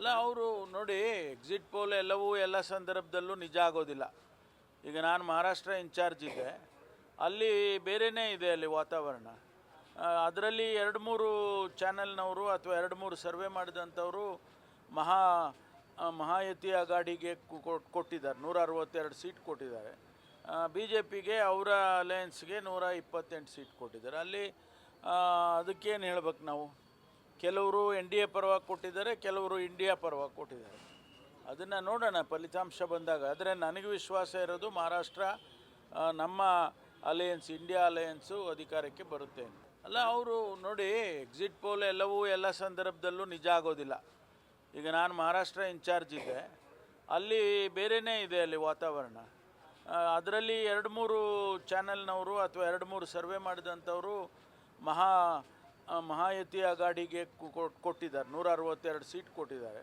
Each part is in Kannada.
ಅಲ್ಲ ಅವರು ನೋಡಿ, ಎಕ್ಸಿಟ್ ಪೋಲ್ ಎಲ್ಲವೂ ಎಲ್ಲ ಸಂದರ್ಭದಲ್ಲೂ ನಿಜ ಆಗೋದಿಲ್ಲ. ಈಗ ನಾನು ಮಹಾರಾಷ್ಟ್ರ ಇನ್ಚಾರ್ಜ್ ಇದ್ದೆ, ಅಲ್ಲಿ ಬೇರೆಯೇ ಇದೆ ಅಲ್ಲಿ ವಾತಾವರಣ. ಅದರಲ್ಲಿ 2-3 ಚಾನಲ್ನವರು ಅಥವಾ 2-3 ಸರ್ವೆ ಮಾಡಿದಂಥವರು ಮಹಾಯುತಿ ಅಗಾಡಿಗೆ ಕೊಟ್ಟಿದ್ದಾರೆ, 162 ಸೀಟ್ ಕೊಟ್ಟಿದ್ದಾರೆ. BJPಗೆ ಅವರ ಅಲಯನ್ಸ್ಗೆ 128 ಸೀಟ್ ಕೊಟ್ಟಿದ್ದಾರೆ. ಅಲ್ಲಿ ಅದಕ್ಕೇನು ಹೇಳ್ಬೇಕು ನಾವು, ಕೆಲವರು NDA ಪರವಾಗಿ ಕೊಟ್ಟಿದ್ದಾರೆ, ಕೆಲವರು ಇಂಡಿಯಾ ಪರವಾಗಿ ಕೊಟ್ಟಿದ್ದಾರೆ. ಅದನ್ನು ನೋಡೋಣ ಫಲಿತಾಂಶ ಬಂದಾಗ. ಆದರೆ ನನಗೆ ವಿಶ್ವಾಸ ಇರೋದು ಮಹಾರಾಷ್ಟ್ರ ನಮ್ಮ ಅಲಯನ್ಸ್, ಇಂಡಿಯಾ ಅಲಯನ್ಸು ಅಧಿಕಾರಕ್ಕೆ ಬರುತ್ತೆ. ಅಲ್ಲ ಅವರು ನೋಡಿ, ಎಕ್ಸಿಟ್ ಪೋಲ್ ಎಲ್ಲವೂ ಎಲ್ಲ ಸಂದರ್ಭದಲ್ಲೂ ನಿಜ ಆಗೋದಿಲ್ಲ. ಈಗ ನಾನು ಮಹಾರಾಷ್ಟ್ರ ಇನ್ಚಾರ್ಜ್ ಇದ್ದೆ, ಅಲ್ಲಿ ಬೇರೆಯೇ ಇದೆ ಅಲ್ಲಿ ವಾತಾವರಣ. ಅದರಲ್ಲಿ 2-3 ಚಾನಲ್ನವರು ಅಥವಾ 2-3 ಸರ್ವೆ ಮಾಡಿದಂಥವರು ಮಹಾಯುತಿ ಅಗಾಡಿಗೆ ಕೊಟ್ಟಿದ್ದಾರೆ, 162 ಸೀಟ್ ಕೊಟ್ಟಿದ್ದಾರೆ.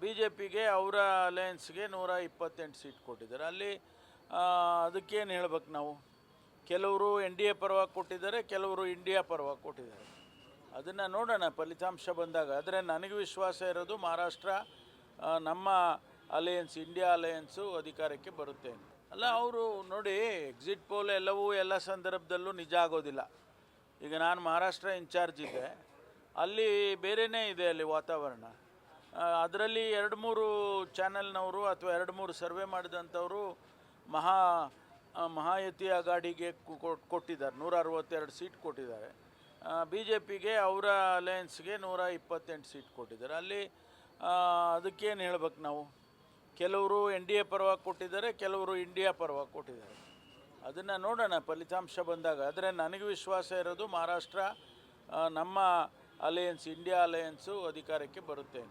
BJPಗೆ ಅವರ ಅಲಯನ್ಸ್ಗೆ 128 ಸೀಟ್ ಕೊಟ್ಟಿದ್ದಾರೆ. ಅಲ್ಲಿ ಅದಕ್ಕೇನು ಹೇಳ್ಬೇಕು ನಾವು, ಕೆಲವರು NDA ಪರವಾಗಿ ಕೊಟ್ಟಿದ್ದಾರೆ, ಕೆಲವರು ಇಂಡಿಯಾ ಪರವಾಗಿ ಕೊಟ್ಟಿದ್ದಾರೆ. ಅದನ್ನು ನೋಡೋಣ ಫಲಿತಾಂಶ ಬಂದಾಗ. ಆದರೆ ನನಗೆ ವಿಶ್ವಾಸ ಇರೋದು ಮಹಾರಾಷ್ಟ್ರ ನಮ್ಮ ಅಲಯನ್ಸ್, ಇಂಡಿಯಾ ಅಲಯನ್ಸು ಅಧಿಕಾರಕ್ಕೆ ಬರುತ್ತೆ. ಅಲ್ಲ ಅವರು ನೋಡಿ, ಎಕ್ಸಿಟ್ ಪೋಲ್ ಎಲ್ಲವೂ ಎಲ್ಲ ಸಂದರ್ಭದಲ್ಲೂ ನಿಜ ಆಗೋದಿಲ್ಲ. ಈಗ ನಾನು ಮಹಾರಾಷ್ಟ್ರ ಇನ್ಚಾರ್ಜ್ ಇದ್ದೆ, ಅಲ್ಲಿ ಬೇರೆಯೇ ಇದೆ ಅಲ್ಲಿ ವಾತಾವರಣ. ಅದರಲ್ಲಿ 2-3 ಚಾನಲ್ನವರು ಅಥವಾ 2-3 ಸರ್ವೆ ಮಾಡಿದಂಥವರು ಮಹಾಯುತಿ ಅಗಾಡಿಗೆ ಕೊಟ್ಟಿದ್ದಾರೆ, 162 ಸೀಟ್ ಕೊಟ್ಟಿದ್ದಾರೆ. BJPಗೆ ಅವರ ಅಲಯನ್ಸ್ಗೆ 128 ಸೀಟ್ ಕೊಟ್ಟಿದ್ದಾರೆ. ಅಲ್ಲಿ ಅದಕ್ಕೇನು ಹೇಳ್ಬೇಕು ನಾವು, ಕೆಲವರು NDA ಪರವಾಗಿ ಕೊಟ್ಟಿದ್ದಾರೆ, ಕೆಲವರು ಇಂಡಿಯಾ ಪರವಾಗಿ ಕೊಟ್ಟಿದ್ದಾರೆ. ಅದನ್ನು ನೋಡೋಣ ಫಲಿತಾಂಶ ಬಂದಾಗ. ಆದರೆ ನನಗೆ ವಿಶ್ವಾಸ ಇರೋದು ಮಹಾರಾಷ್ಟ್ರ ನಮ್ಮ ಅಲಯನ್ಸ್, ಇಂಡಿಯಾ ಅಲಯನ್ಸು ಅಧಿಕಾರಕ್ಕೆ ಬರುತ್ತೆ.